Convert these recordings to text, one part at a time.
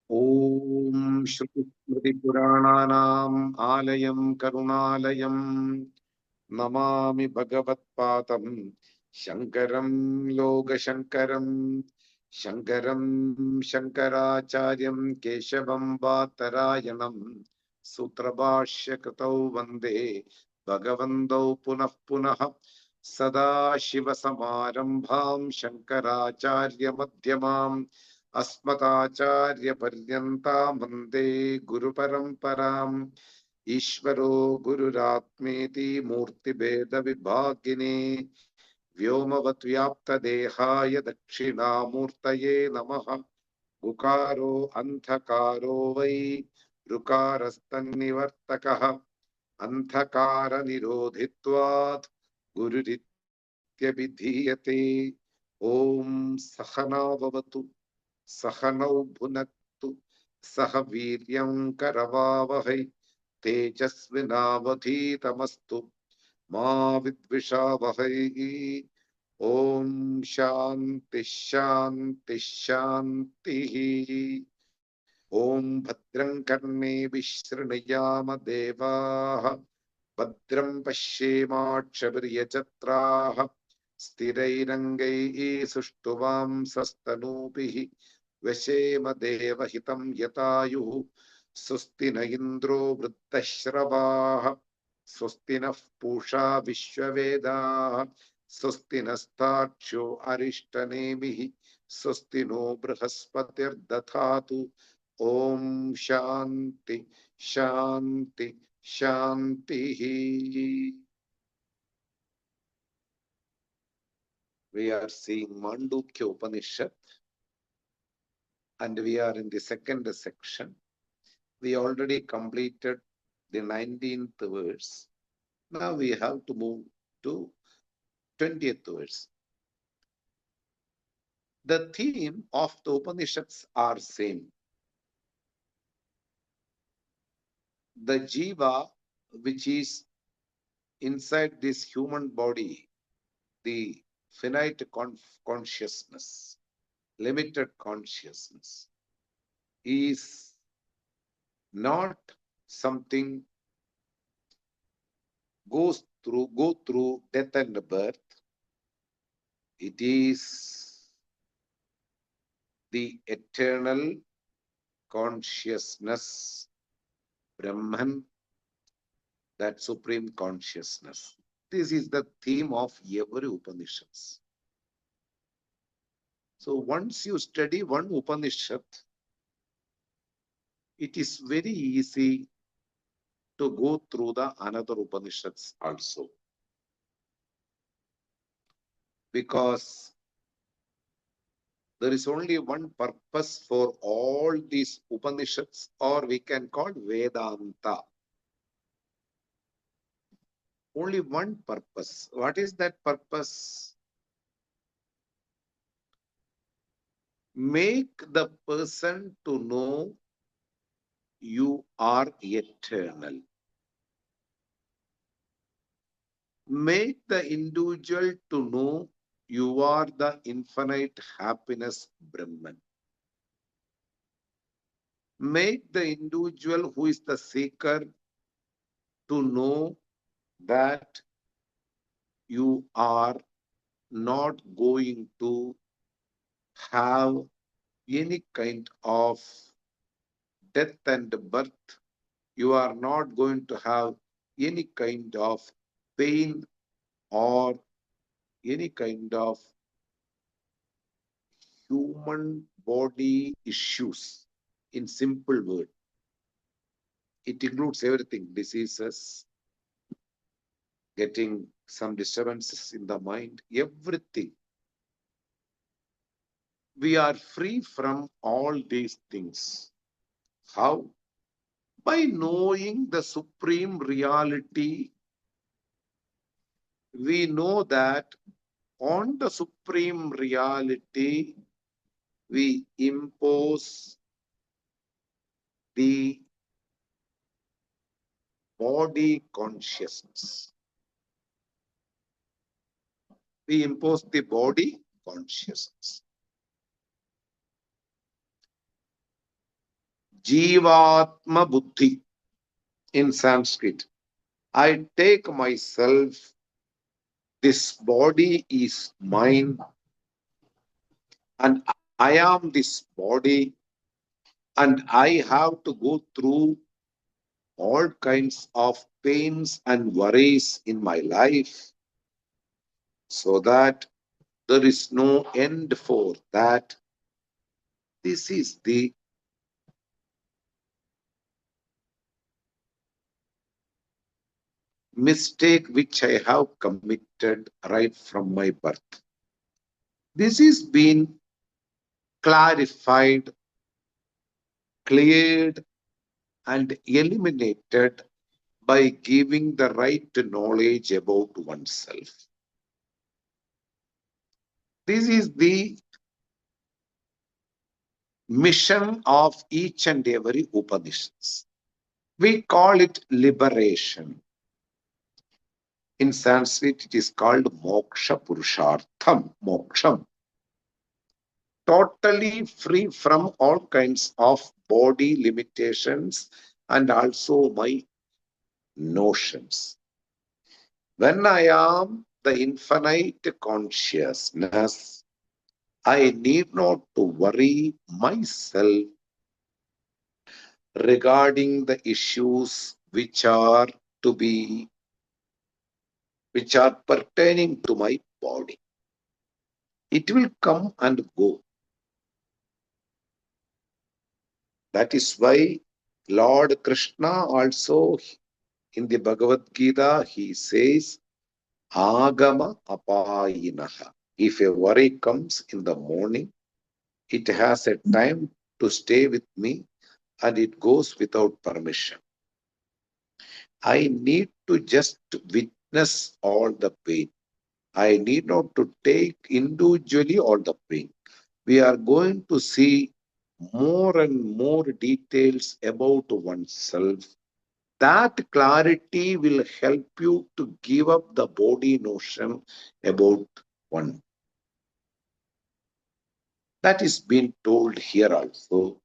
Om Shruti-Smriti-Purananam Alayam Karunalayam Namami Bhagavat-Padam Shankaram Loga Shankaram Shankaracharyam Keshavam Vatarayanam Sutrabhashya Kritau Vande Bhagavandau Punah Punah Sada Shiva Samarambham Shankaracharya Madhyamam अस्मदाचार्य पर्यन्तां वन्दे गुरुपरम्पराम् ईश्वरो गुरुरात्मेति मूर्तिभेदविभागिने व्योमवद्व्याप्तदेहाय दक्षिणामूर्तये नमः उकारो अन्धकारो वै ऋकारस्तन्निवर्तकः अन्धकारनिरोधित्वात् गुरुरित्यभिधीयते ॐ सहना भवतु सहनौ भुनक्तु सह वीर्यं करवावहै तेजस्विनावधीतमस्तु मा विद्विषावहै ॐ शान्ति शान्ति शान्तिः ॐ भद्रं कर्णेभिः शृणुयाम देवाः भद्रं पश्येमाक्षभिर्यजत्राः स्थिरैरङ्गैः सुष्ठुवांसस्तनूभिः व्यशेम देवहितं यतायुः स्वस्ति न इन्द्रो वृद्धश्रवाः स्वस्ति नः पूषा विश्ववेदाः स्वस्ति नस्तार्क्ष्यो अरिष्टनेमिः स्वस्ति नो बृहस्पतिर्दधातु ॐ शान्ति शान्ति शान्तिः. We are seeing Māṇḍūkya Upaniṣad and we are in the second section. We already completed the 19th verse. Now we have to move to 20th verse. The theme of the Upanishads are same. The jiva, which is inside this human body, the finite consciousness, limited consciousness, is not something go through death and birth. It is the eternal consciousness, Brahman, that supreme consciousness. This is the theme of every Upanishads. So once you study one Upanishad, it is very easy to go through the another Upanishads also. Because there is only one purpose for all these Upanishads, or we can call Vedanta. Only one purpose. What is that purpose? Make the person to know you are eternal. Make the individual to know you are the infinite happiness Brahman. Make the individual who is the seeker to know that you are not going to have any kind of death and birth. You are not going to have any kind of pain or any kind of human body issues. In simple word, it includes everything: diseases, getting some disturbances in the mind, everything. We are free from all these things. How? By knowing the supreme reality. We know that on the supreme reality, we impose the body consciousness. We impose the body consciousness. Jivatma Buddhi in Sanskrit. I take myself, this body is mine, and I am this body, and I have to go through all kinds of pains and worries in my life so that there is no end for that. This is the mistake which I have committed right from my birth. This is being clarified, cleared, and eliminated by giving the right knowledge about oneself. This is the mission of each and every Upanishads. We call it liberation. In Sanskrit, it is called moksha purushartham, moksham. Totally free from all kinds of body limitations and also my notions. When I am the infinite consciousness, I need not to worry myself regarding the issues to be which are pertaining to my body. It will come and go. That is why Lord Krishna also in the Bhagavad Gita, he says, Agama apayinaha. If a worry comes in the morning, it has a time to stay with me and it goes without permission. I need to just witness all the pain. I need not to take individually all the pain. We are going to see more and more details about oneself. That clarity will help you to give up the body notion about one. That is being told here also.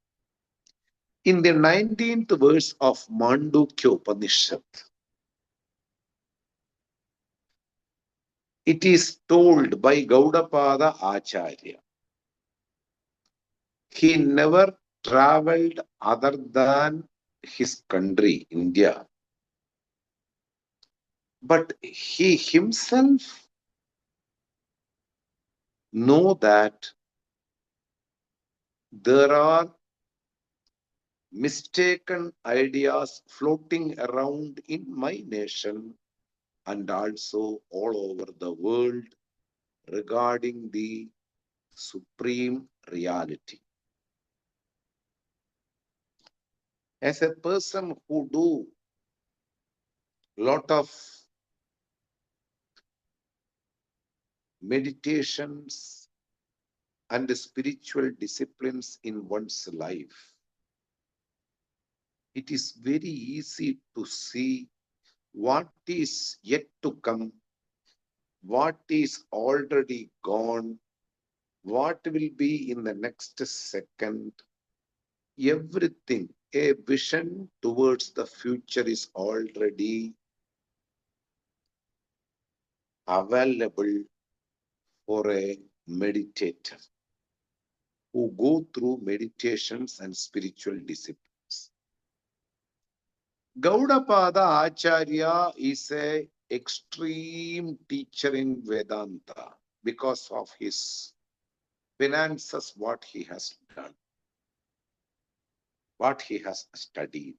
In the 19th verse of Māṇḍūkya Upaniṣad, it is told by Gaudapada Acharya. He never traveled other than his country, India. But he himself know that there are mistaken ideas floating around in my nation and also all over the world regarding the supreme reality. As a person who do lot of meditations and spiritual disciplines in one's life, it is very easy to see what is yet to come, what is already gone, what will be in the next second. Everything, a vision towards the future is already available for a meditator who go through meditations and spiritual disciplines. Gaudapada Acharya is a extreme teacher in Vedanta because of his finances, what he has done, what he has studied.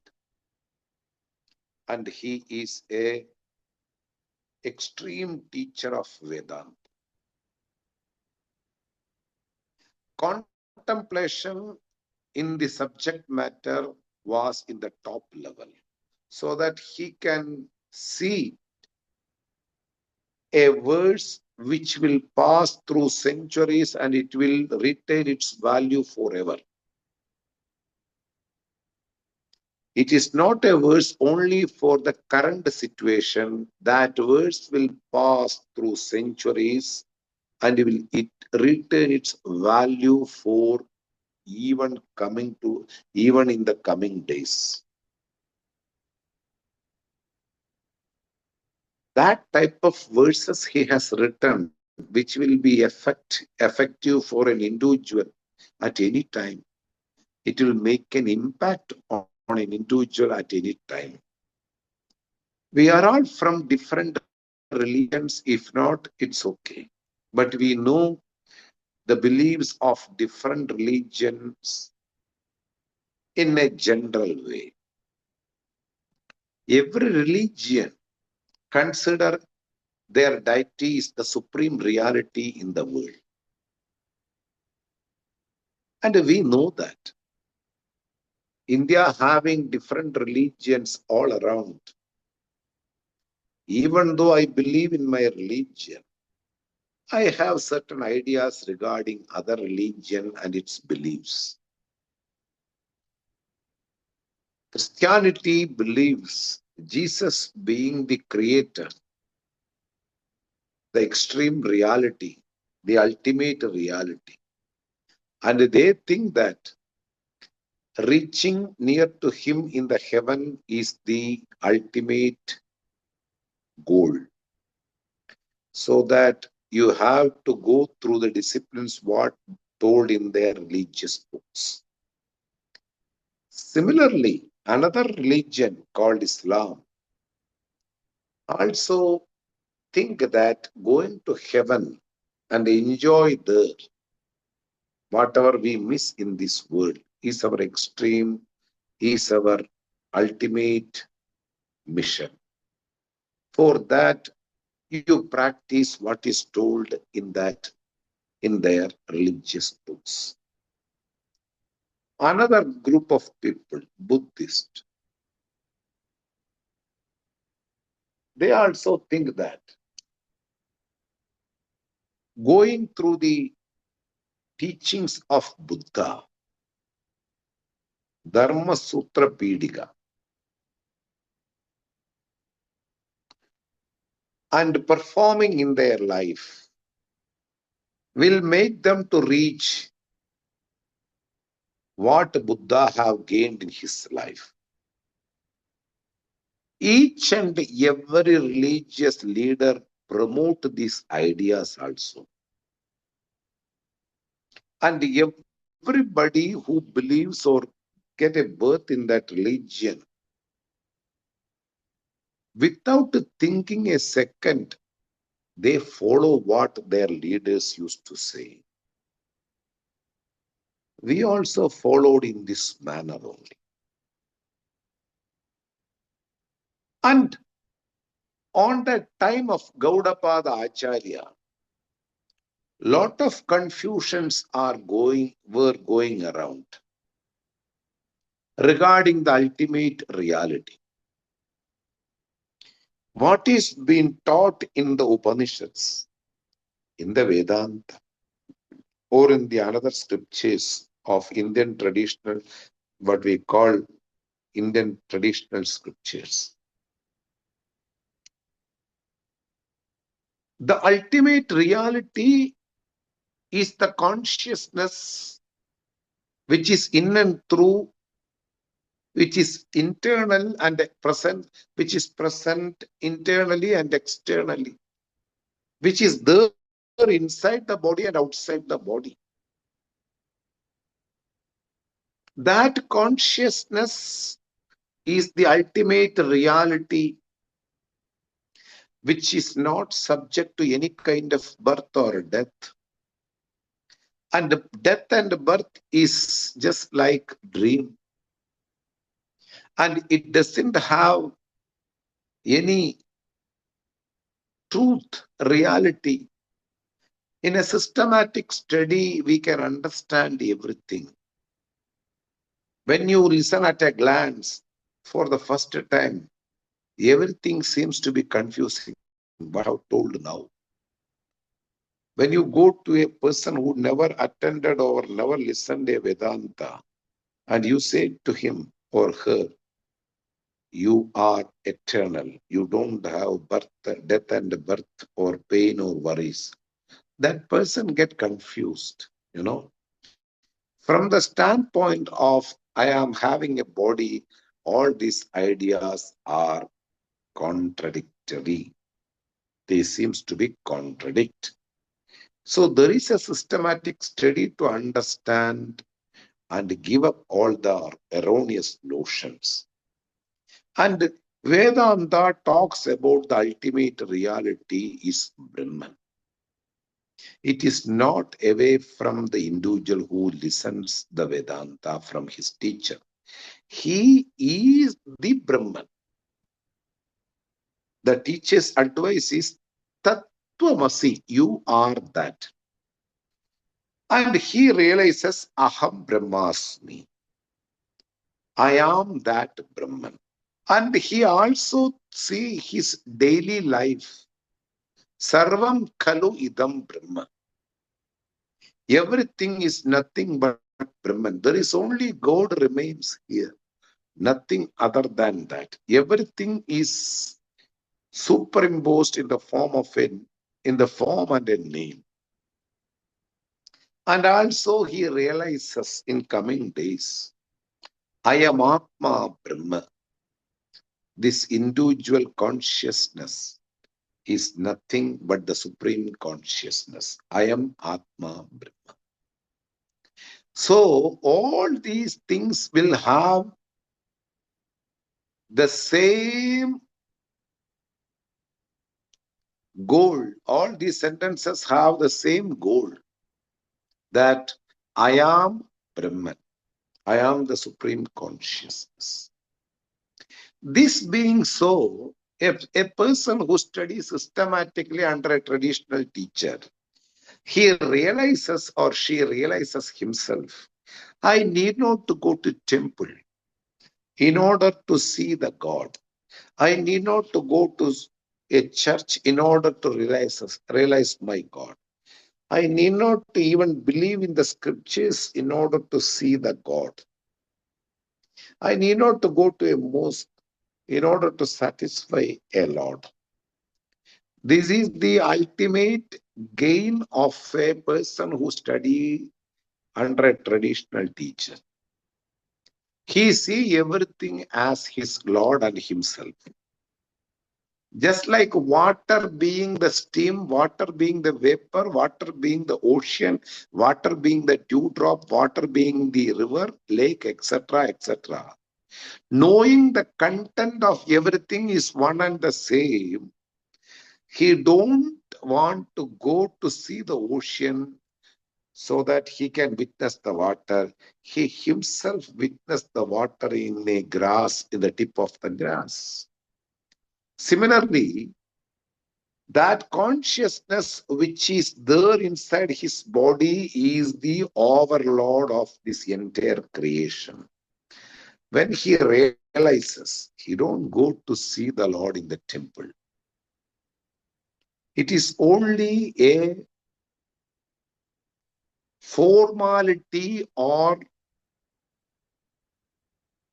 And he is a extreme teacher of Vedanta. Contemplation in the subject matter was in the top level, so that he can see a verse which will pass through centuries and it will retain its value forever. It is not a verse only for the current situation. That verse will pass through centuries and it retain its value for even even in the coming days. That type of verses he has written, which will be effective for an individual at any time. It will make an impact on an individual at any time. We are all from different religions. If not, it's okay. But we know the beliefs of different religions in a general way. Every religion consider their deity is the supreme reality in the world. And we know that. India having different religions all around. Even though I believe in my religion, I have certain ideas regarding other religion and its beliefs. Christianity believes Jesus being the creator, the extreme reality, the ultimate reality. And they think that reaching near to him in the heaven is the ultimate goal. So that you have to go through the disciplines what told in their religious books. Similarly, another religion called Islam also think that going to heaven and enjoy there whatever we miss in this world is our extreme, is our ultimate mission. For that, you practice what is told in their religious books. Another group of people, Buddhist, they also think that going through the teachings of Buddha, Dharma Sutra Pidika, and performing in their life will make them to reach what Buddha have gained in his life. Each and every religious leader promote these ideas also. And everybody who believes or get a birth in that religion, without thinking a second, they follow what their leaders used to say. We also followed in this manner only. And on the time of Gaudapada Acharya, lot of confusions were going around regarding the ultimate reality. What is being taught in the Upanishads, in the Vedanta, or in the another scriptures of Indian traditional, what we call Indian traditional scriptures. The ultimate reality is the consciousness which is in and through, which is internal and present, which is present internally and externally, which is there inside the body and outside the body. That consciousness is the ultimate reality, which is not subject to any kind of birth or death. And death and birth is just like dream. And it doesn't have any truth, reality. In a systematic study, we can understand everything. When you listen at a glance for the first time, everything seems to be confusing, what I have told now. When you go to a person who never attended or never listened a Vedanta, and you say to him or her, you are eternal, you don't have birth, death and birth or pain or worries, that person get confused, From the standpoint of I am having a body, all these ideas are contradictory. They seems to be contradict. So there is a systematic study to understand and give up all the erroneous notions. And Vedanta talks about the ultimate reality is Brahman. It is not away from the individual who listens the Vedanta from his teacher. He is the Brahman. The teacher's advice is Tattvamasi, you are that. And he realizes Aham Brahmasmi. I am that Brahman. And he also see his daily life. Sarvam Khalu Idam Brahman. Everything is nothing but Brahman. There is only God remains here. Nothing other than that. Everything is superimposed in the form and a name. And also he realizes in coming days, I am Atma Brahma. This individual consciousness is nothing but the supreme consciousness. I am Atma Brahma. So all these things will have the same goal. All these sentences have the same goal, that I am Brahman. I am the supreme consciousness. This being so, if a person who studies systematically under a traditional teacher, he realizes or she realizes himself, I need not to go to temple in order to see the God. I need not to go to a church in order to realize my God. I need not to even believe in the scriptures in order to see the God. I need not to go to a mosque in order to satisfy a Lord. This is the ultimate gain of a person who studies under a traditional teacher. He sees everything as his Lord and himself. Just like water being the steam, water being the vapor, water being the ocean, water being the dewdrop, water being the river, lake, etc., etc. Knowing the content of everything is one and the same, he don't want to go to see the ocean so that he can witness the water. He himself witnessed the water in a grass, in the tip of the grass. Similarly, that consciousness which is there inside his body is the overlord of this entire creation. When he realizes, he don't go to see the Lord in the temple. It is only a formality or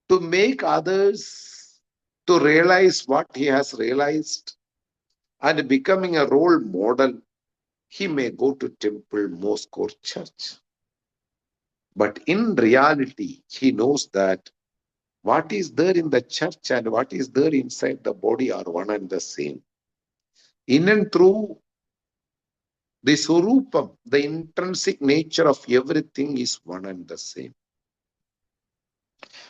to make others to realize what he has realized, and becoming a role model, he may go to temple, mosque, or church. But in reality, he knows that what is there in the church and what is there inside the body are one and the same. In and through the Surupam, the intrinsic nature of everything is one and the same.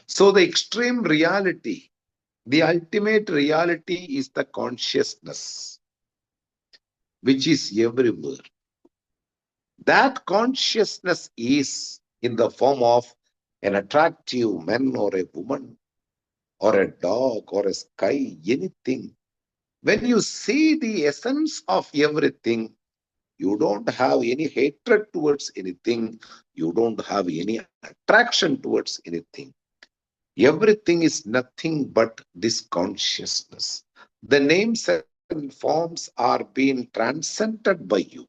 So the extreme reality, the ultimate reality is the consciousness, which is everywhere. That consciousness is in the form of an attractive man or a woman or a dog or a sky, anything. When you see the essence of everything, you don't have any hatred towards anything. You don't have any attraction towards anything. Everything is nothing but this consciousness. The names and forms are being transcended by you.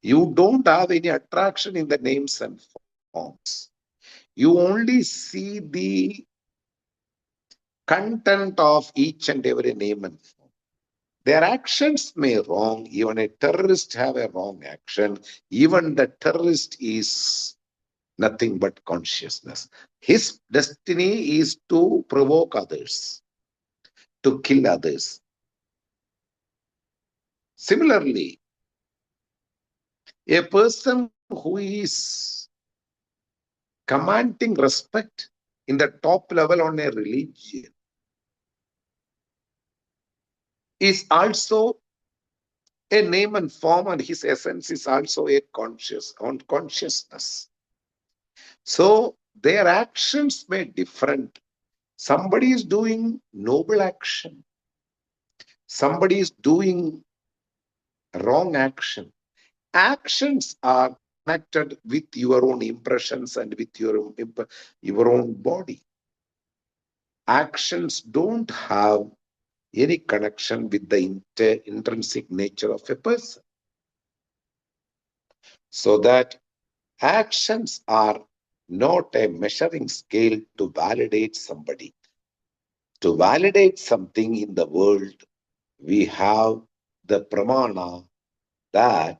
You don't have any attraction in the names and forms. You only see the content of each and every name and form. Their actions may wrong. Even a terrorist have a wrong action. Even the terrorist is nothing but consciousness. His destiny is to provoke others, to kill others. Similarly, a person who is commanding respect in the top level on a religion is also a name and form, and his essence is also a consciousness. So their actions may different. Somebody is doing noble action. Somebody is doing wrong action. Actions are connected with your own impressions and with your own body. Actions don't have any connection with the intrinsic nature of a person. So that actions are not a measuring scale to validate somebody. To validate something in the world, we have the pramana that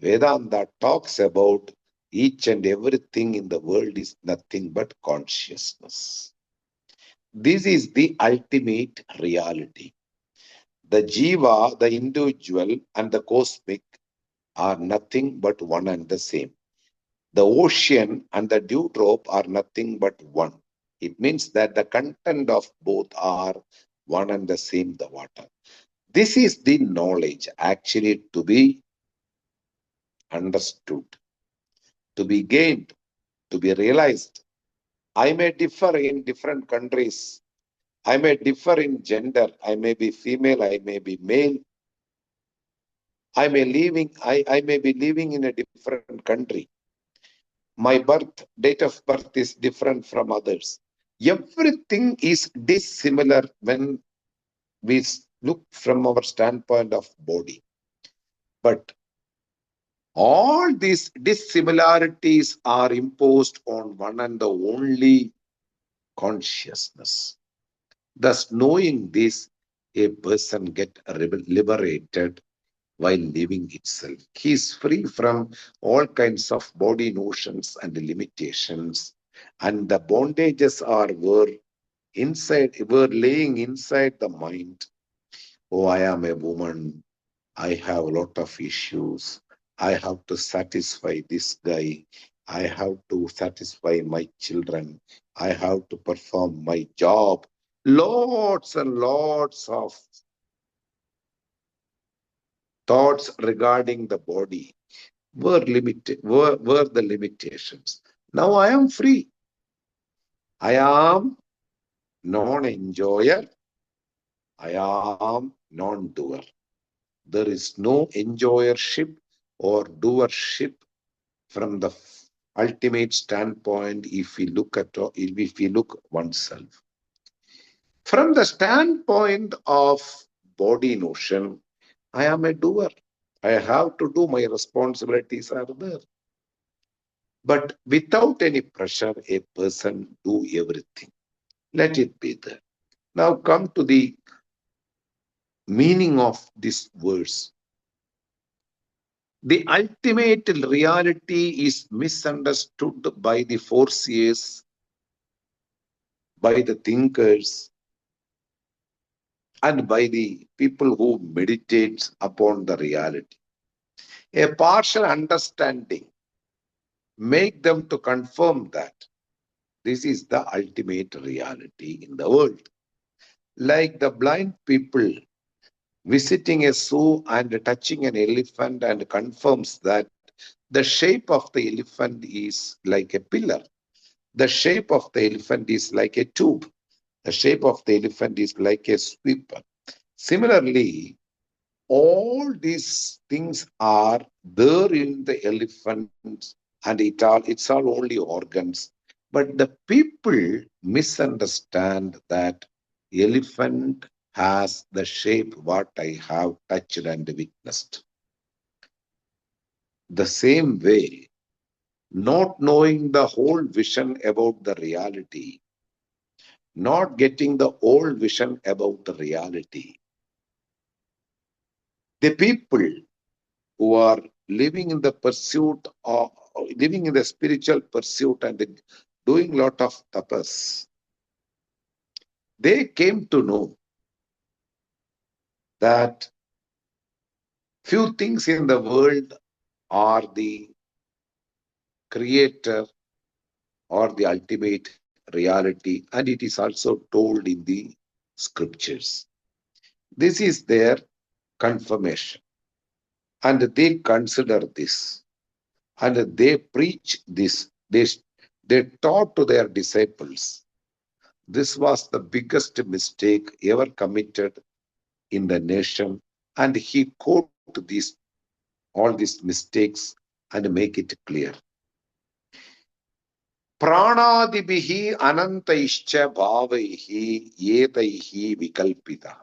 Vedanta talks about. Each and everything in the world is nothing but consciousness. This is the ultimate reality. The jiva, the individual, and the cosmic are nothing but one and the same. The ocean and the dewdrop are nothing but one. It means that the content of both are one and the same, the water. This is the knowledge actually to be understood, to be gained, to be realized. I may differ in different countries. I may differ in gender. I may be female. I may be male. I may be living in a different country. My date of birth is different from others. Everything is dissimilar when we look from our standpoint of body. But all these dissimilarities are imposed on one and the only consciousness. Thus, knowing this, a person get liberated while living itself. He is free from all kinds of body notions and limitations, and the bondages were laying inside the mind. Oh, I am a woman. I have a lot of issues. I have to satisfy this guy. I have to satisfy my children. I have to perform my job. Lots and lots of thoughts regarding the body were the limitations. Now I am free. I am non-enjoyer. I am non-doer. There is no enjoyership or doership from the ultimate standpoint if we look oneself. From the standpoint of body notion, I am a doer. I have to do, my responsibilities are there. But without any pressure, a person do everything. Let it be there. Now come to the meaning of this verse. The ultimate reality is misunderstood by the foreseers, by the thinkers, and by the people who meditate upon the reality. A partial understanding make them to confirm that this is the ultimate reality in the world. Like the blind people visiting a zoo and touching an elephant and confirms that the shape of the elephant is like a pillar. The shape of the elephant is like a tube. The shape of the elephant is like a sweeper. Similarly, all these things are there in the elephants, and it's all only organs. But the people misunderstand that elephant has the shape what I have touched and witnessed. The same way, not knowing the whole vision about the reality, not getting the whole vision about the reality, the people who are living in the pursuit of living in the spiritual pursuit and doing lot of tapas, they came to know that few things in the world are the creator or the ultimate reality, and it is also told in the scriptures. This is their confirmation, and they consider this, and they preach this. They taught to their disciples. This was the biggest mistake ever committed in the nation, and he quote all these mistakes and make it clear. Pranadibihi anantaischa bhavaihi etaihi vikalpita.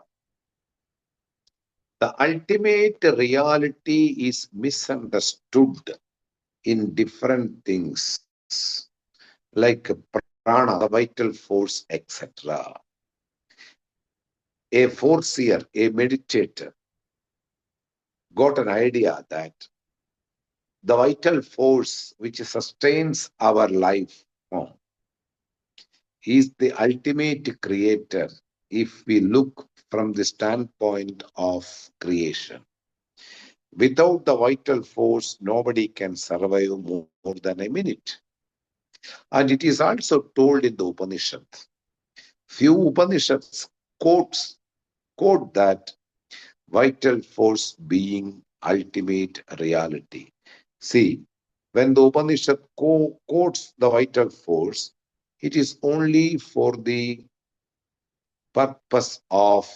The ultimate reality is misunderstood in different things like prana, the vital force, etc. A foreseer, a meditator got an idea that the vital force which sustains our life is the ultimate creator if we look from the standpoint of creation. Without the vital force, nobody can survive more than a minute. And it is also told in the Upanishad. Few Upanishads quote that vital force being ultimate reality. See, when the Upanishad quotes the vital force, it is only for the purpose of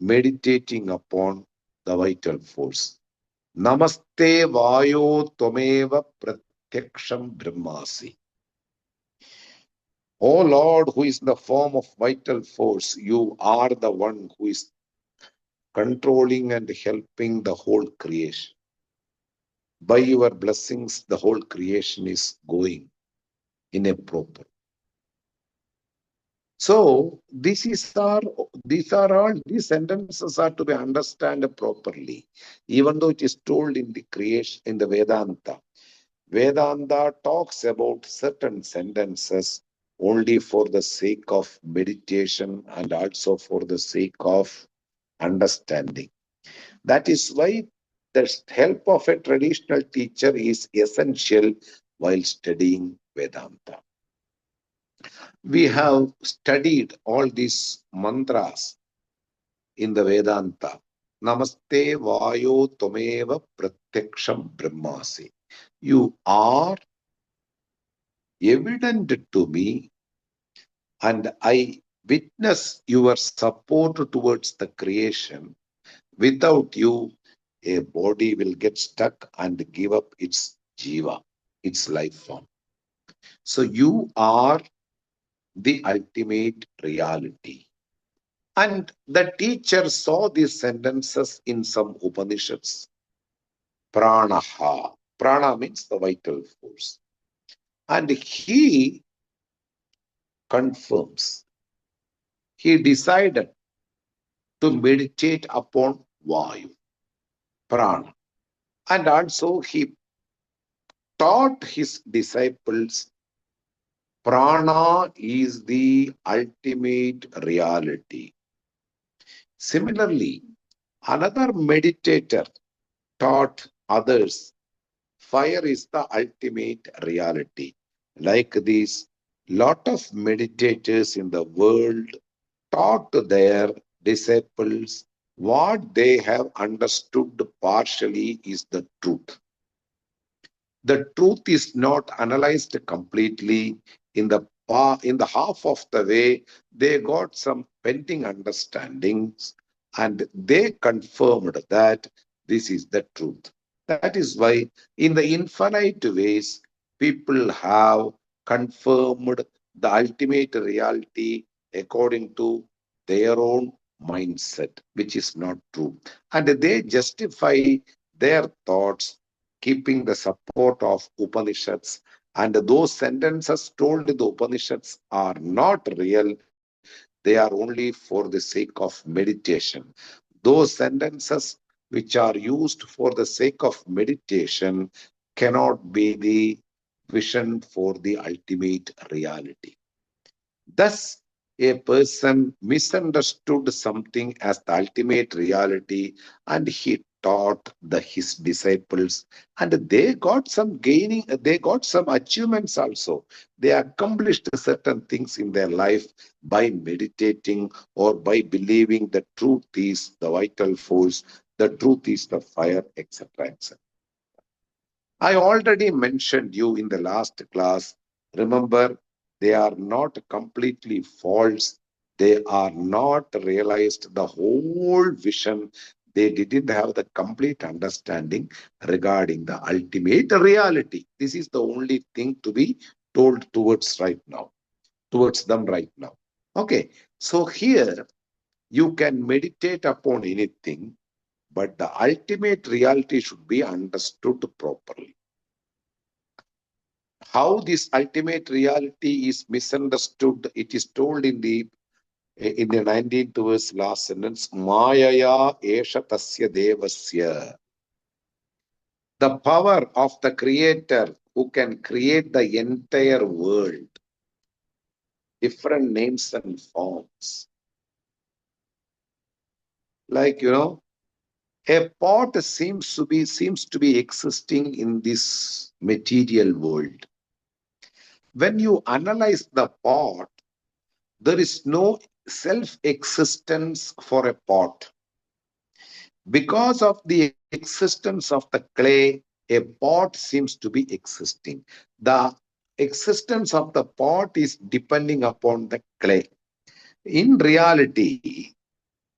meditating upon the vital force. Namaste Vayo Tvameva Pratyaksham Brahmasi. O Lord, who is in the form of vital force, you are the one who is controlling and helping the whole creation. By your blessings, the whole creation is going in a proper. So these sentences are to be understood properly, even though it is told in the creation in the Vedanta. Vedanta talks about certain sentences only for the sake of meditation and also for the sake of understanding. That is why the help of a traditional teacher is essential while studying Vedanta. We have studied all these mantras in the Vedanta. Namaste Vayo Tvameva Pratyaksham Brahmasi. You are evident to me, and I witness your support towards the creation. Without you, a body will get stuck and give up its jiva, its life form. So you are the ultimate reality. And the teacher saw these sentences in some Upanishads. Pranaha. Prana means the vital force. And he confirms. He decided to meditate upon Vayu, Prana. And also he taught his disciples Prana is the ultimate reality. Similarly, another meditator taught others fire is the ultimate reality. Like these, lot of meditators in the world taught their disciples what they have understood partially is the truth. The truth is not analyzed completely. In the half of the way, they got some pending understandings and they confirmed that this is the truth. That is why in the infinite ways, people have confirmed the ultimate reality according to their own mindset, which is not true. And they justify their thoughts keeping the support of Upanishads. And those sentences told in the Upanishads are not real. They are only for the sake of meditation. Those sentences which are used for the sake of meditation, cannot be the vision for the ultimate reality. Thus, a person misunderstood something as the ultimate reality and he taught his disciples, and they got some gaining, they got some achievements also. They accomplished certain things in their life by meditating or by believing the truth is the vital force, the truth is the fire, etc. etc. I already mentioned you in the last class. Remember, they are not completely false. They are not realized the whole vision. They didn't have the complete understanding regarding the ultimate reality. This is the only thing to be told towards them right now. Okay, so here you can meditate upon anything, but the ultimate reality should be understood properly. How this ultimate reality is misunderstood, it is told in the 19th verse, last sentence, Mayaya esha tasya devasya. The power of the creator who can create the entire world, different names and forms. Like, a pot seems to be existing in this material world. When you analyze the pot, there is no self-existence for a pot. Because of the existence of the clay, a pot seems to be existing. The existence of the pot is depending upon the clay. In reality,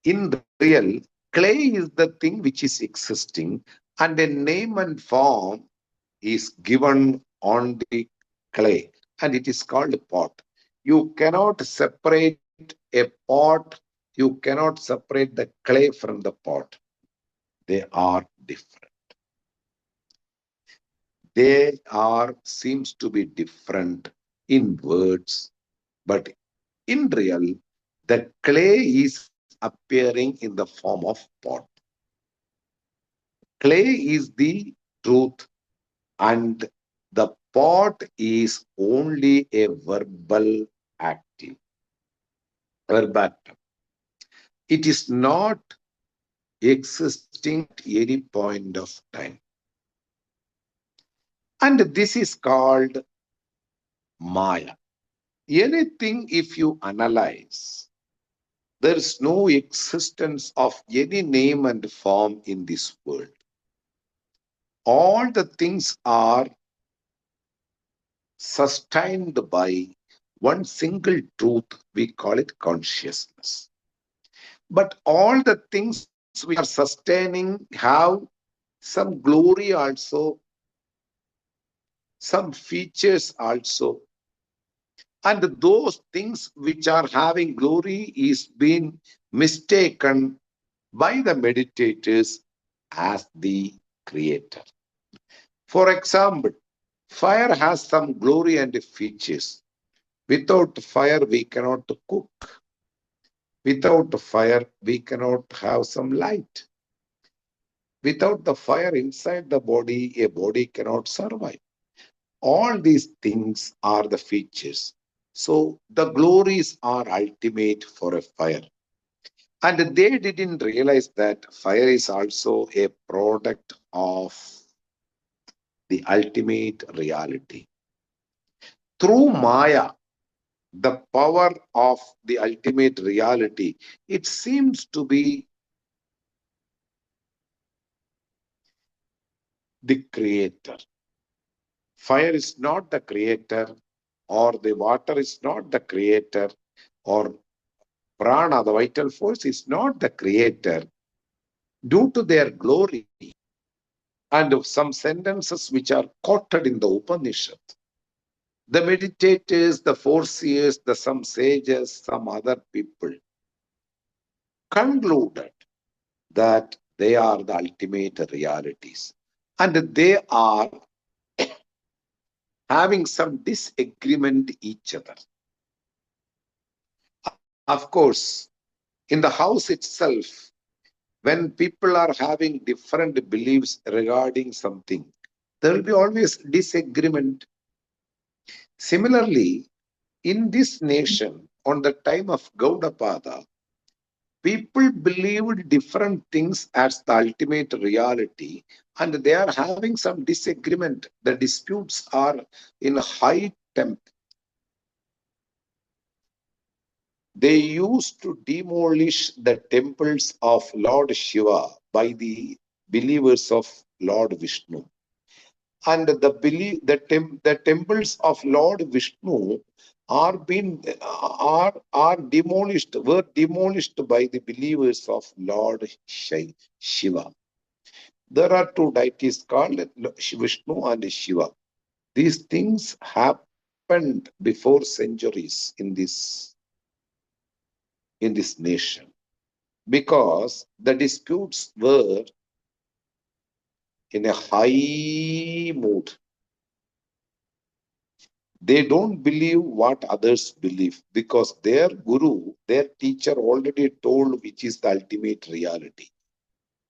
in real, clay is the thing which is existing, and a name and form is given on the clay, and it is called pot. You cannot separate a pot, you cannot separate the clay from the pot. They are different. They seems to be different in words, but in real, the clay is appearing in the form of pot. Clay is the truth, and the pot is only a verbal active, verbatim. It is not existing at any point of time. And this is called Maya. Anything, if you analyze, there is no existence of any name and form in this world. All the things are sustained by one single truth, we call it consciousness. But all the things which are sustaining have some glory also, some features also. And those things which are having glory is being mistaken by the meditators as the creator. For example, fire has some glory and features. Without fire, we cannot cook. Without fire, we cannot have some light. Without the fire inside the body, a body cannot survive. All these things are the features. So the glories are ultimate for a fire. And they didn't realize that fire is also a product of the ultimate reality. Through Maya, the power of the ultimate reality, it seems to be the creator. Fire is not the creator, or the water is not the creator, or prana, the vital force, is not the creator. Due to their glory and some sentences which are quoted in the Upanishad, the meditators, the foreseers, some sages, some other people concluded that they are the ultimate realities. And they are having some disagreement each other. Of course, in the house itself, when people are having different beliefs regarding something, There will be always disagreement. Similarly, in this nation, on the time of Gaudapada, people believed different things as the ultimate reality, and they are having some disagreement. The disputes are in high temp. They used to demolish the temples of Lord Shiva by the believers of Lord Vishnu. And the temples of Lord Vishnu are demolished, were demolished by the believers of Lord Shiva. There are two deities called Vishnu and Shiva. These things happened before centuries in this nation, because the disputes were in a high mood. They don't believe what others believe, because their guru, their teacher already told which is the ultimate reality.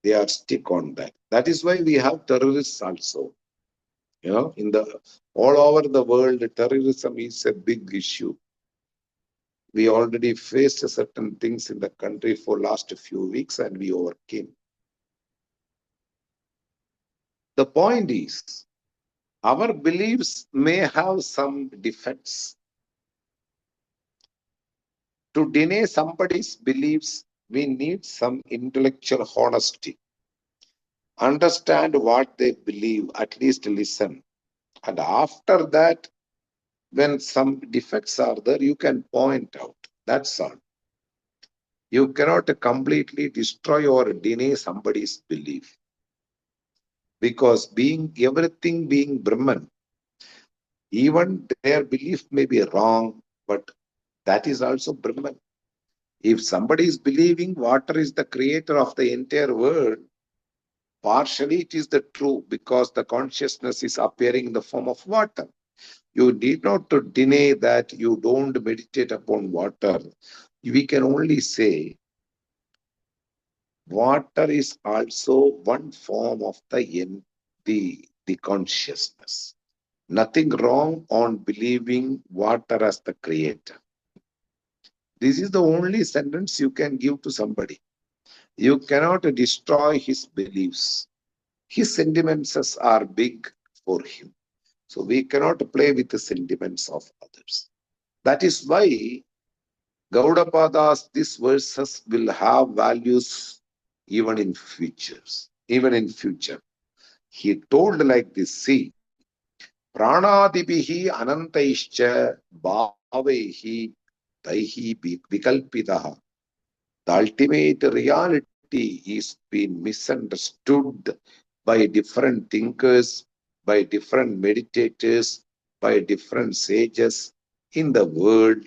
They are stick on that. That is why we have terrorists also. In the all over the world, terrorism is a big issue. We already faced certain things in the country for last few weeks, and we overcame. The point is, our beliefs may have some defects. To deny somebody's beliefs, we need some intellectual honesty. Understand what they believe, at least listen. And after that, when some defects are there, you can point out. That's all. You cannot completely destroy or deny somebody's belief. Because everything being Brahman, even their belief may be wrong, but that is also Brahman. If somebody is believing water is the creator of the entire world, partially it is the true, because the consciousness is appearing in the form of water. You need not to deny that you don't meditate upon water. We can only say water is also one form of the consciousness. Nothing wrong on believing water as the creator. This is the only sentence you can give to somebody. You cannot destroy his beliefs. His sentiments are big for him. So we cannot play with the sentiments of others. That is why Gaudapada's these verses will have values even in futures. Even in future. He told like this, see, Pranadibihi anantaischa bhavehi taihi vikalpitaha. The ultimate reality is being misunderstood by different thinkers, by different meditators, by different sages in the world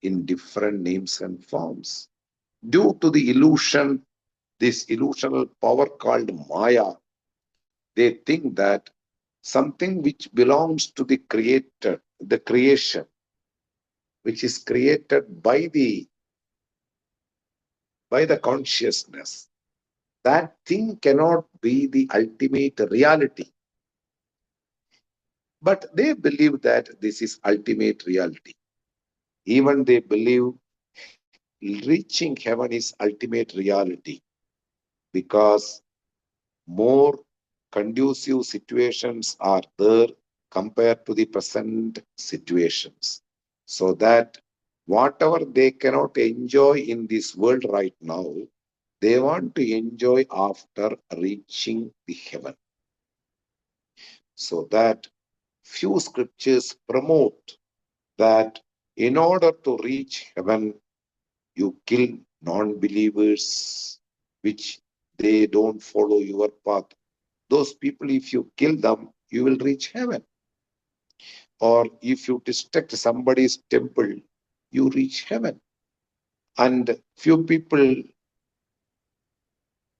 in different names and forms. Due to the illusion, this illusional power called Maya, they think that something which belongs to the creator, the creation, which is created by the consciousness, that thing cannot be the ultimate reality. But they believe that this is ultimate reality. Even they believe reaching heaven is ultimate reality, because more conducive situations are there compared to the present situations. So that whatever they cannot enjoy in this world right now, they want to enjoy after reaching the heaven. So that few scriptures promote that in order to reach heaven, you kill non-believers, which they don't follow your path. Those people, if you kill them, you will reach heaven. Or if you destruct somebody's temple, you reach heaven. And few people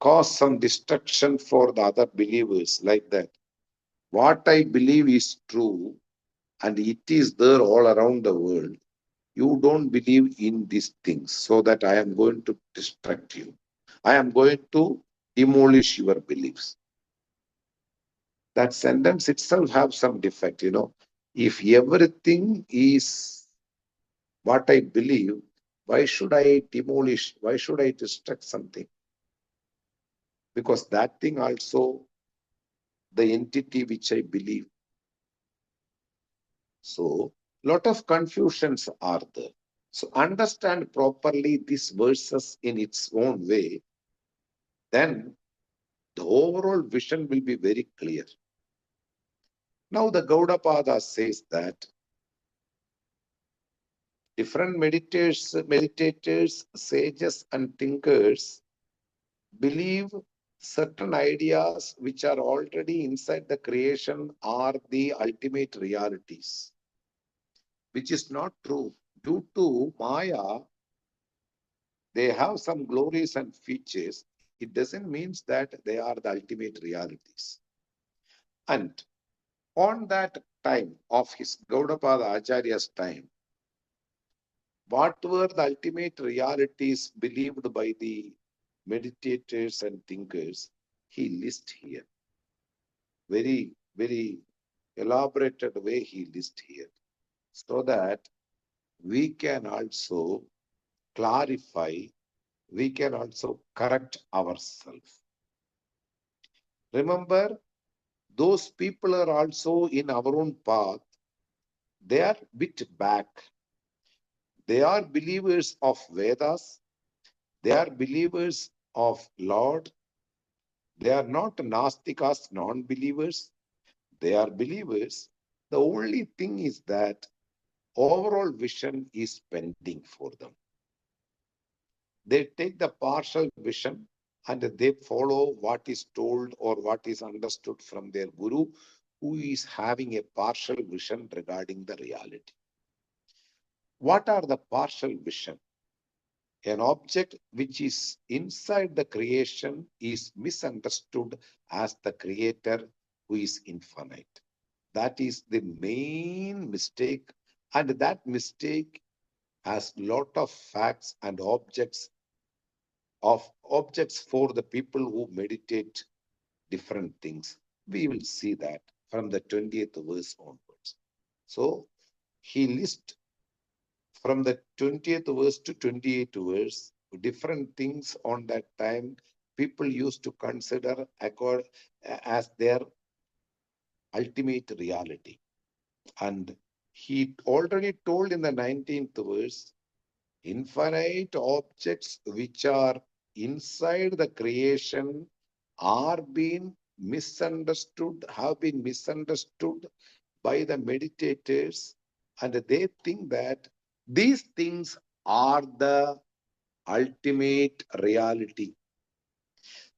cause some destruction for the other believers like that. What I believe is true, and it is there all around the world. You don't believe in these things, so that I am going to distract you. I am going to demolish your beliefs. That sentence itself have some defect, If everything is what I believe, why should I demolish? Why should I destruct something? Because that thing also the entity which I believe. So, lot of confusions are there. So, understand properly these verses in its own way, then the overall vision will be very clear. Now, the Gaudapada says that different meditators, sages, and thinkers believe certain ideas which are already inside the creation are the ultimate realities, which is not true. Due to Maya, they have some glories and features. It doesn't mean that they are the ultimate realities. And on that time of his Gaudapada Acharya's time, what were the ultimate realities believed by the meditators and thinkers? He lists here. Very, very elaborated way he lists here, so that we can also clarify, we can also correct ourselves. Remember, those people are also in our own path. They are bit back. They are believers of Vedas. They are believers of Lord. They are not Nastikas, non-believers. They are believers. The only thing is that overall vision is pending for them. They take the partial vision and they follow what is told or what is understood from their guru, who is having a partial vision regarding the reality. What are the partial vision? An object which is inside the creation is misunderstood as the creator who is infinite. That is the main mistake, and that mistake has lot of facts and objects for the people who meditate different things. We will see that from the 20th verse onwards. So he lists from the 20th verse to 28th verse different things on that time people used to consider as their ultimate reality. And he already told in the 19th verse, infinite objects which are inside the creation are being misunderstood, have been misunderstood by the meditators, and they think that these things are the ultimate reality.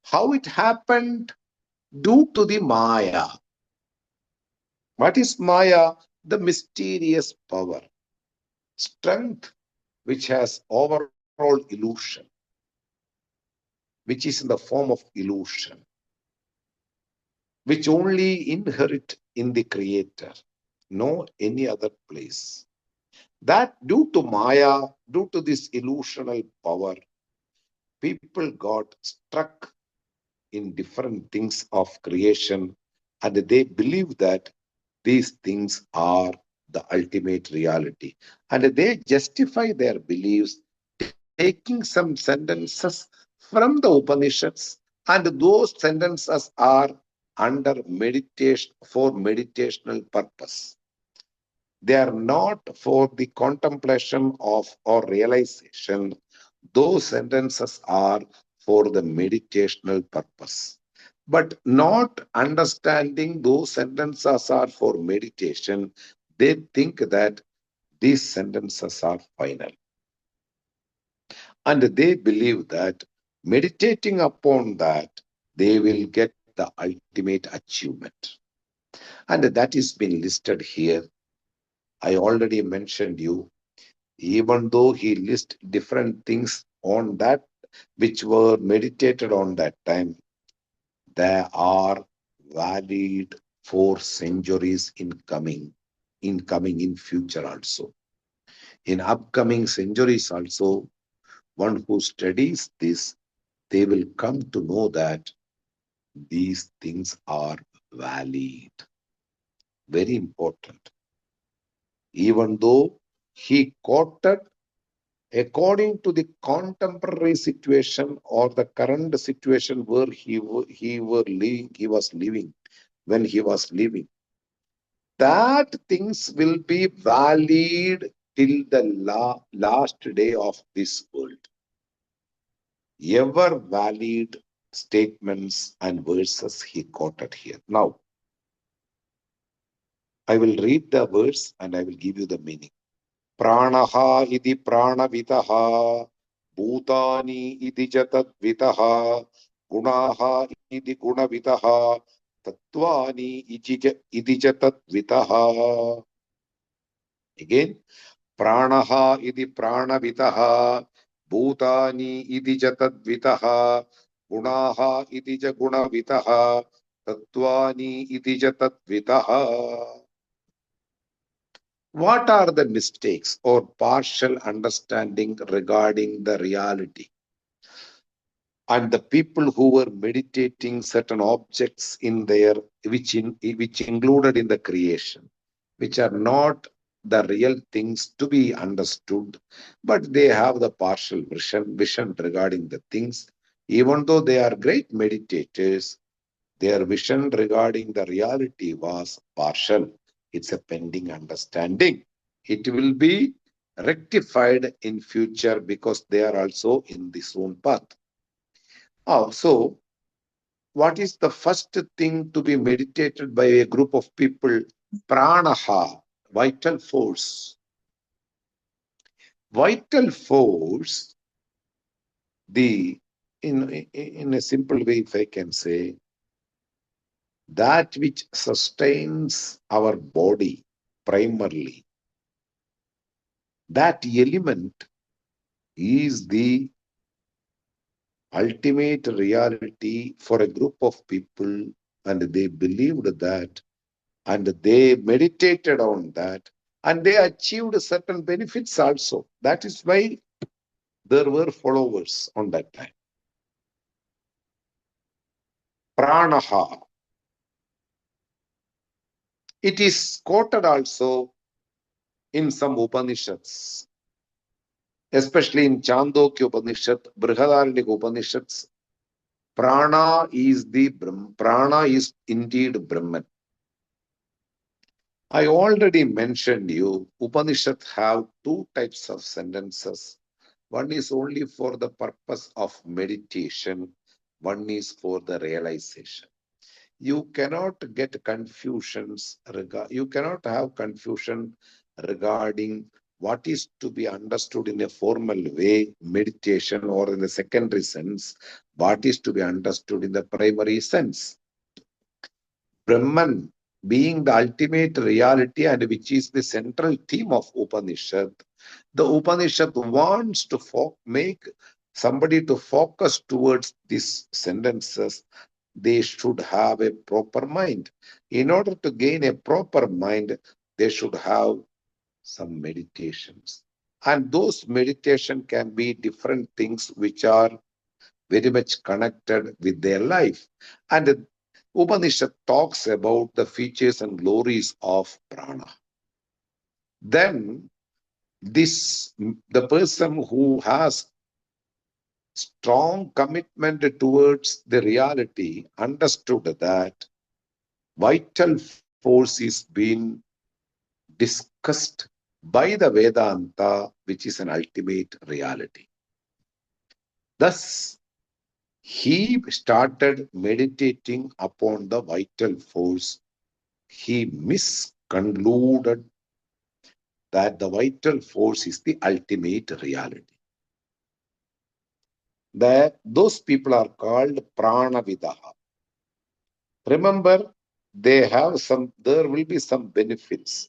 How it happened? Due to the Maya. What is Maya? The mysterious power, strength which has overall illusion, which is in the form of illusion, which only inherit in the creator, no any other place. That due to Maya, due to this illusional power, people got struck in different things of creation, and they believe that these things are the ultimate reality. And they justify their beliefs taking some sentences from the Upanishads, and those sentences are under meditation for meditational purpose. They are not for the contemplation of or realization. Those sentences are for the meditational purpose. But not understanding those sentences are for meditation, they think that these sentences are final. And they believe that meditating upon that, they will get the ultimate achievement. And that is been listed here. I already mentioned you, even though he lists different things on that which were meditated on that time, there are valid 4 centuries in future also. In upcoming centuries also, one who studies this, they will come to know that these things are valid. Very important. Even though he quoted according to the contemporary situation or the current situation where he was living when he was living, that things will be valid till the last day of this world. Ever valid statements and verses he quoted here. Now, I will read the verse and I will give you the meaning. Pranaha iti pranavitaha, bhutani iti jatadvitaha, gunaha iti gunavitaha, tattvani iti jatadvitaha. Again, pranaha iti pranavitaha, bhutani iti jatadvitaha, gunaha iti gunavitaha, tattvani iti jatadvitaha. What are the mistakes or partial understanding regarding the reality? And the people who were meditating certain objects in their, which included in the creation, which are not the real things to be understood, but they have the partial vision regarding the things. Even though they are great meditators, their vision regarding the reality was partial. It's a pending understanding. It will be rectified in future because they are also in this own path. So, what is the first thing to be meditated by a group of people? Pranaha, vital force. Vital force, in a simple way, if I can say, that which sustains our body primarily, that element is the ultimate reality for a group of people, and they believed that, and they meditated on that, and they achieved certain benefits also. That is why there were followers on that time. Pranaha. It is quoted also in some Upanishads, especially in Māṇḍūkya Upaniṣad, Brihadaranyaka Upanishads. Prana is indeed Brahman. I already mentioned you, Upanishad have two types of sentences. One is only for the purpose of meditation. One is for the realization. You cannot get confusions. You cannot have confusion regarding what is to be understood in a formal way, meditation, or in the secondary sense, what is to be understood in the primary sense. Brahman being the ultimate reality and which is the central theme of Upanishad, the Upanishad wants to make somebody to focus towards these sentences. They should have a proper mind. In order to gain a proper mind, they should have some meditations. And those meditation can be different things which are very much connected with their life. And Upanishad talks about the features and glories of prana. Then the person who has strong commitment towards the reality understood that vital force is being discussed by the Vedanta, which is an ultimate reality. Thus, he started meditating upon the vital force. He misconcluded that the vital force is the ultimate reality. Those people are called pranavidaha. Remember, there will be some benefits.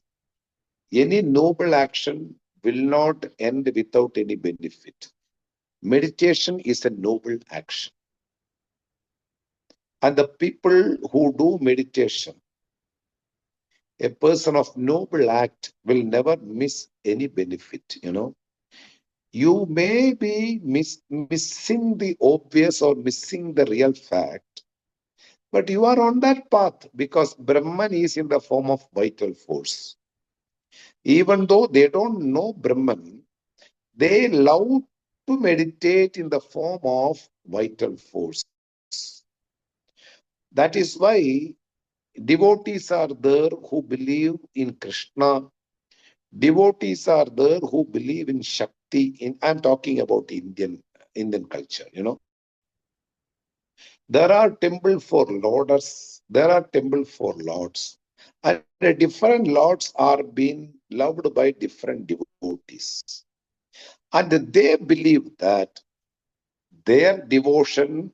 Any noble action will not end without any benefit. Meditation is a noble action. And the people who do meditation, a person of noble act will never miss any benefit, You may be missing the obvious or missing the real fact, But you are on that path because Brahman is in the form of vital force. Even though they don't know Brahman, they love to meditate in the form of vital force. That is why devotees are there who believe in Krishna. Devotees are there who believe in Shakti. I'm talking about Indian culture, There are temple for lords, there are temple for lords, and different lords are being loved by different devotees. And they believe that their devotion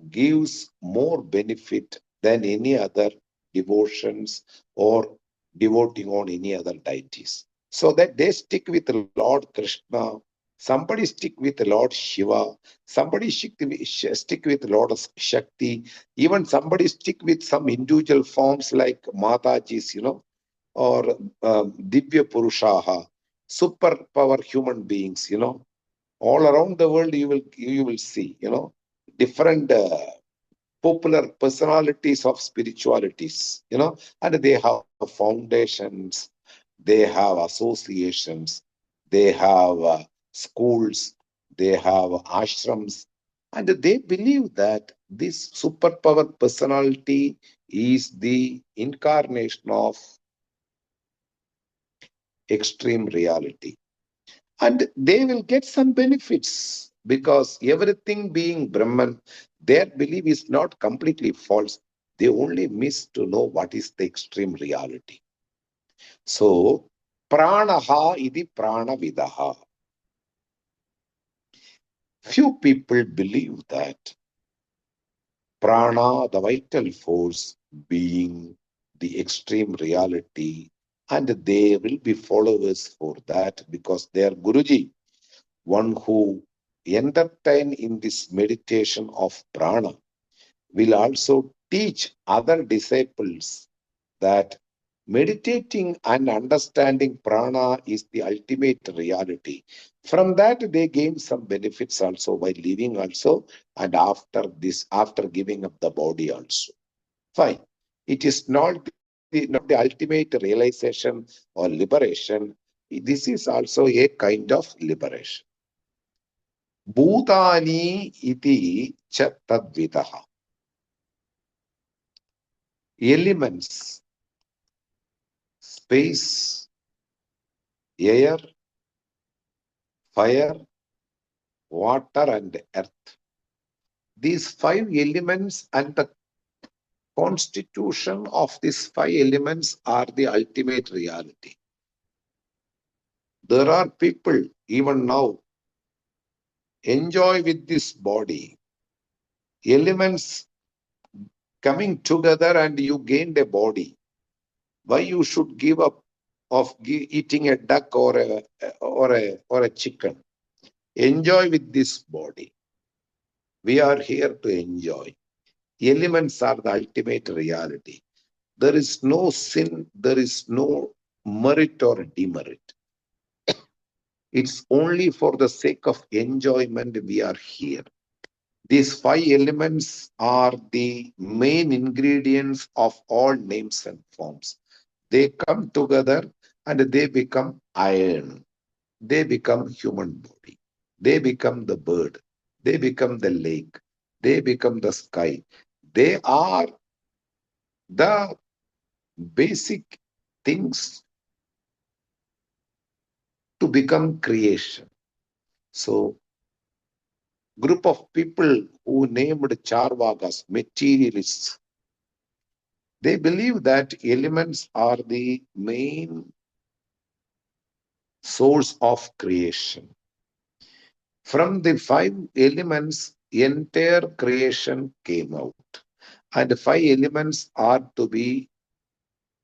gives more benefit than any other devotions or devoting on any other deities. So that they stick with Lord Krishna, somebody stick with Lord Shiva, somebody stick with Lord Shakti, even somebody stick with some individual forms like Matajis, or Divya Purushaha, superpower human beings, all around the world you will see, different popular personalities of spiritualities, and they have foundations, they have associations, they have schools, they have ashrams, and they believe that this superpower personality is the incarnation of extreme reality. And they will get some benefits because everything being Brahman, their belief is not completely false. They only miss to know what is the extreme reality. So, pranaha iti pranavidaha. Few people believe that prana, the vital force, being the extreme reality, and they will be followers for that because their Guruji, one who entertain in this meditation of prana, will also teach other disciples that meditating and understanding prana is the ultimate reality. From that, they gain some benefits also by living also, and after giving up the body also. Fine. It is not the ultimate realization or liberation. This is also a kind of liberation. Bhutani iti cha tadvidaha. Elements, space, air, fire, water, and earth. These five elements and the constitution of these five elements are the ultimate reality. There are people even now enjoy with this body, elements coming together and you gained a body. Why you should give up of eating a duck or a chicken? Enjoy with this body. We are here to enjoy. Elements are the ultimate reality. There is no sin, there is no merit or demerit. It's only for the sake of enjoyment we are here. These five elements are the main ingredients of all names and forms. They come together and they become iron. They become human body. They become the bird. They become the lake. They become the sky. They are the basic things to become creation. So, group of people who named Charvakas, materialists, they believe that elements are the main source of creation. From the five elements, entire creation came out. And five elements are to be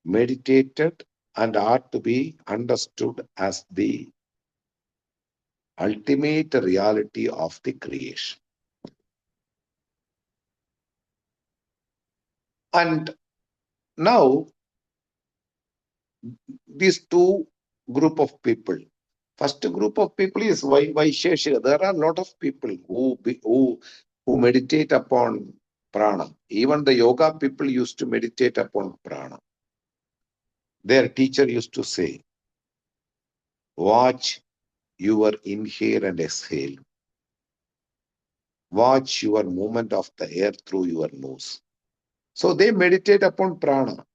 meditated and are to be understood as the ultimate reality of the creation. And now, these two group of people. First group of people is Vaisheshika. There are a lot of people who meditate upon prana. Even the yoga people used to meditate upon prana. Their teacher used to say, watch your inhale and exhale. Watch your movement of the air through your nose. So they meditate upon prana.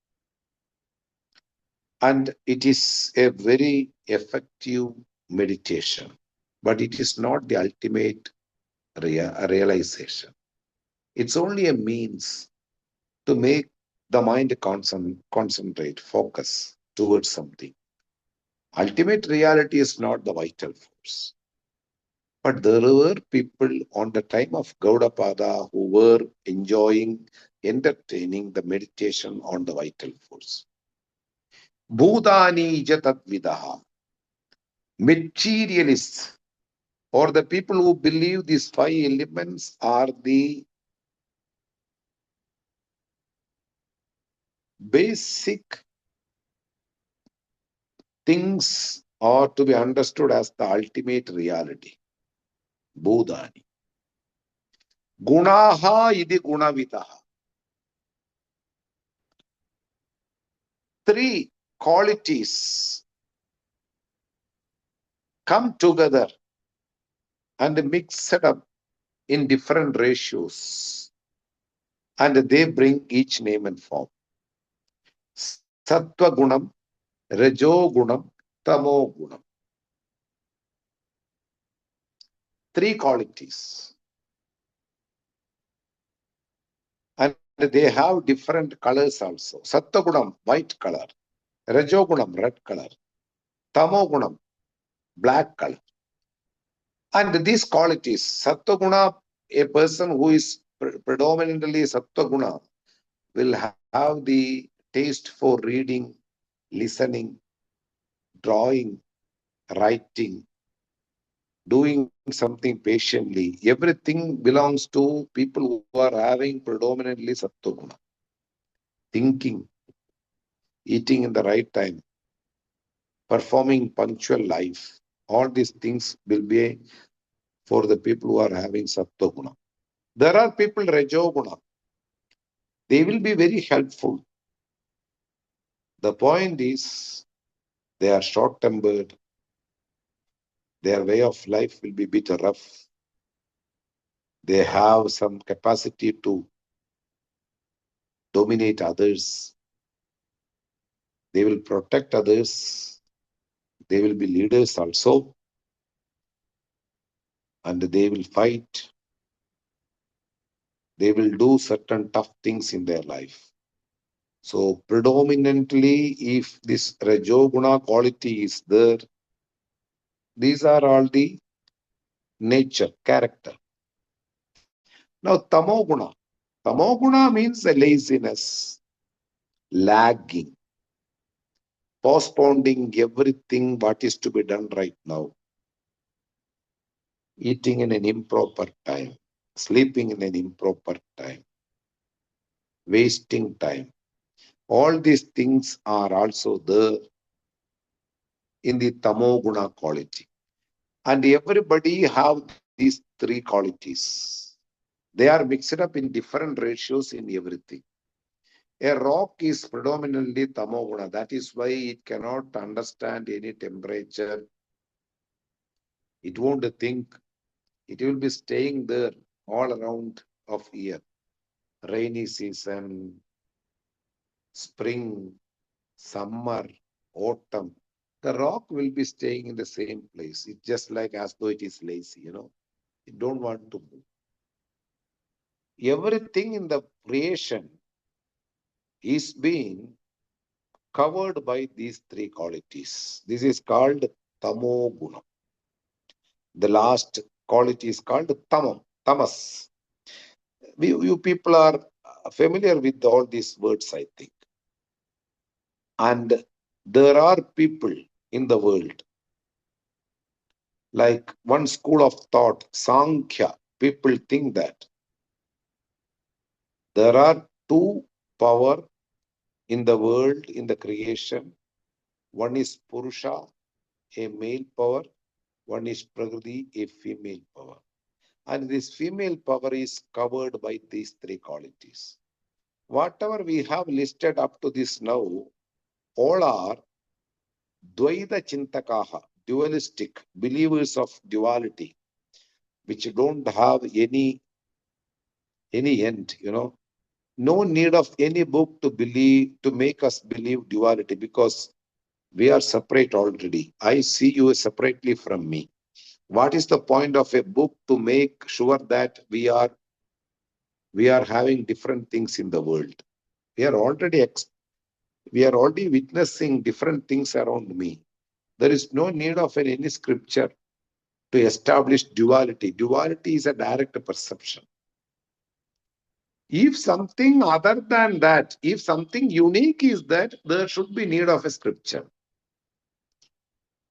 And it is a very effective meditation. But it is not the ultimate realization. It's only a means to make the mind concentrate, focus towards something. Ultimate reality is not the vital force. But there were people on the time of Gaudapada who were entertaining the meditation on the vital force. Bhutani Jatadvidaha. Materialists, or the people who believe these five elements are the basic things, are to be understood as the ultimate reality. Bhutani. Gunaha idi gunavitaha. Three qualities come together and mix it up in different ratios, and they bring each name and form. Sattva gunam, Rajo gunam, Tamo gunam. Three qualities. And they have different colors also. Sattva gunam, white color. Rajo gunam, red color. Tamo gunam, black color. And these qualities, Sattva guna, a person who is predominantly Sattva guna will have the taste for reading, listening, drawing, writing, doing something patiently. Everything belongs to people who are having predominantly Sattva guna. Thinking, eating in the right time, performing punctual life. All these things will be for the people who are having Sattva guna. There are people Rajo guna. They will be very helpful. The point is, they are short-tempered. Their way of life will be a bit rough. They have some capacity to dominate others. They will protect others. They will be leaders also. And they will fight. They will do certain tough things in their life. So predominantly, if this Rajoguna quality is there, these are all the nature, character. Now, Tamoguna. Tamoguna means a laziness, lagging, postponing everything what is to be done right now, eating in an improper time, sleeping in an improper time, wasting time. All these things are also there in the Tamoguna quality. And everybody have these three qualities. They are mixed up in different ratios in everything. A rock is predominantly Tamoguna. That is why it cannot understand any temperature. It won't think. It will be staying there all around of year. Rainy season, spring, summer, autumn. The rock will be staying in the same place. It's just like as though it is lazy, It don't want to move. Everything in the creation is being covered by these three qualities. This is called Tamo Guna. The last quality is called Tamam, Tamas. You people are familiar with all these words, I think. And there are people in the world, like one school of thought, Sankhya, people think that there are two power in the world, in the creation. One is Purusha, a male power. One is Prakriti, a female power. And this female power is covered by these three qualities. Whatever we have listed up to this now, all are Dvaita Chintakaha, dualistic, believers of duality, which don't have any end, No need of any book to believe, to make us believe duality, because we are separate already. I see you separately from me. What is the point of a book to make sure that we are having different things in the world? We are already we are already witnessing different things around me. There is no need of any scripture to establish duality. Duality is a direct perception. If something other than that, if something unique is that, there should be need of a scripture.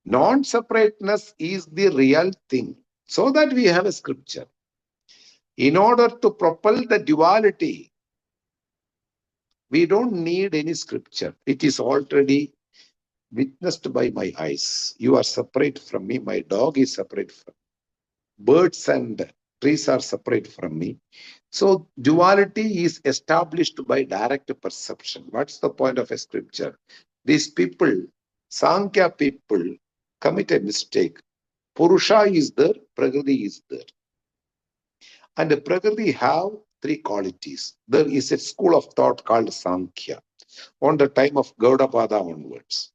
Non-separateness is the real thing, so that we have a scripture. In order to propel the duality, we don't need any scripture. It is already witnessed by my eyes. You are separate from me. My dog is separate from me. Birds and trees are separate from me. So duality is established by direct perception. What's the point of a scripture? These people, Sankhya people, commit a mistake. Purusha is there, Prakriti is there. And the Prakriti have three qualities. There is a school of thought called Sankhya on the time of Gaudapada onwards.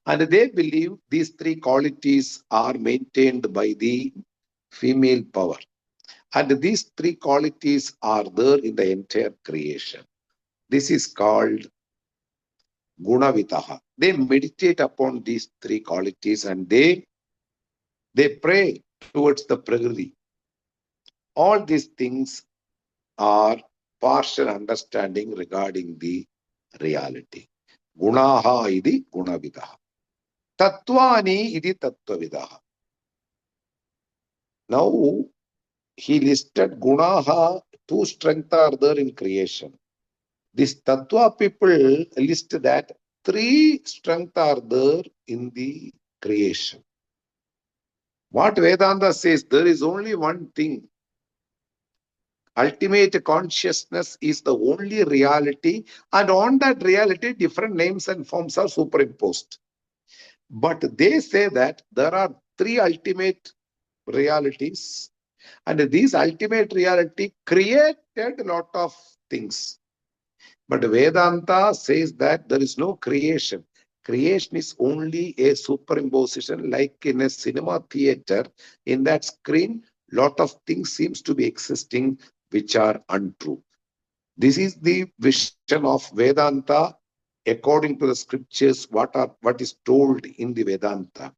And they believe these three qualities are maintained by the female power. And these three qualities are there in the entire creation. This is called Gunavitaha. They meditate upon these three qualities and they pray towards the Prakriti. All these things are partial understanding regarding the reality. Gunaha idi Gunavidaha. Tattvani idi Tattvavidaha. Now, he listed Gunaha, two strengths are there in creation. This Tattva people list that three strengths are there in the creation. What Vedanta says, there is only one thing. Ultimate consciousness is the only reality, and on that reality, different names and forms are superimposed. But they say that there are three ultimate realities, and these ultimate reality created a lot of things. But Vedanta says that there is no creation. Creation is only a superimposition, like in a cinema theater. In that screen, lot of things seems to be existing which are untrue. This is the vision of Vedanta according to the scriptures, what is told in the Vedanta.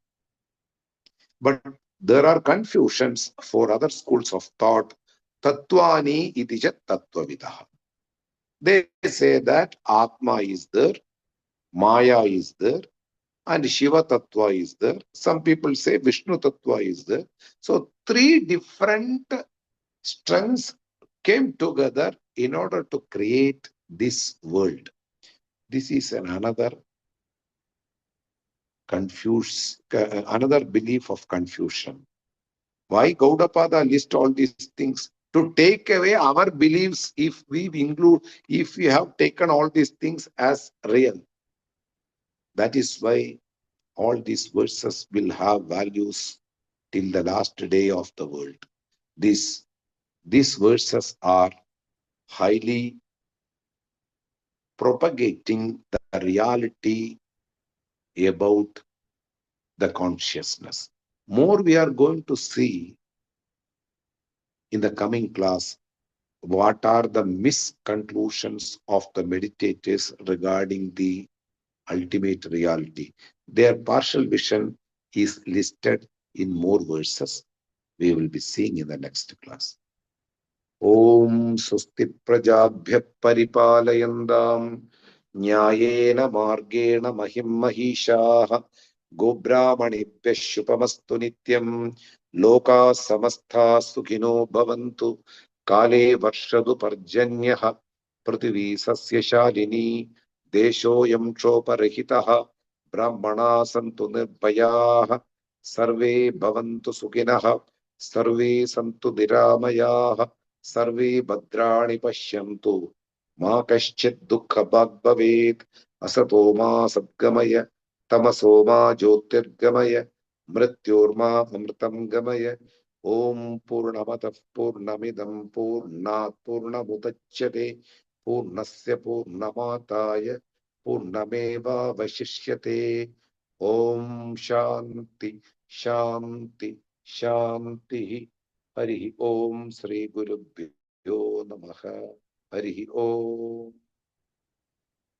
But there are confusions for other schools of thought. Tattvani idija tattvavidaha. They say that Atma is there, Maya is there, and Shiva Tattva is there. Some people say Vishnu Tattva is there. So three different strengths came together in order to create this world. This is another belief of confusion. Why Gaudapada list all these things? To take away our beliefs if we have taken all these things as real. That is why all these verses will have values till the last day of the world. These verses are highly propagating the reality about the consciousness. More we are going to see in the coming class what are the misconclusions of the meditators regarding the ultimate reality. Their partial vision is listed in more verses. We will be seeing in the next class. Om Swasti Prajabhya Paripalayandam Nyayena Margena Mahim Mahishaha Gobrahmanebhya Shupamastu Nityam Loka Samastha Sukhino Bhavantu Kale Varshadu Parjanyaha Prithvi Sasya Shalini Deshoyam Choparahitaha Brahmana Santu Nirbhayaha Sarve Bhavantu Sukhinaha സർവേ സന്തു നിരാമയാഃ സർവേ ഭദ്രാണി പശ്യന്തു മാ കശ്ചിത് ദുഃഖഭാഗ് ഭവേത് അസതോ മാ സദ്ഗമയ തമസോ മാ ജ്യോതിർഗമയ മൃത്യോർമാ അമൃതം ഗമയ ഓം പൂർണ്ണമതഃ പൂർണ്ണമിദം പൂർണ്ണാത് പൂർണ്ണമുദച്യതേ പൂർണ്ണസ്യ പൂർണ്ണമാദായ പൂർണ്ണമേവാവശിഷ്യതേ. ഓം ശാന്തി ശാന്തി ശാന്തി. ഹരി ഓം. ശ്രീ ഗുരുഭ്യോ നമഃ. ഹരി ഓം.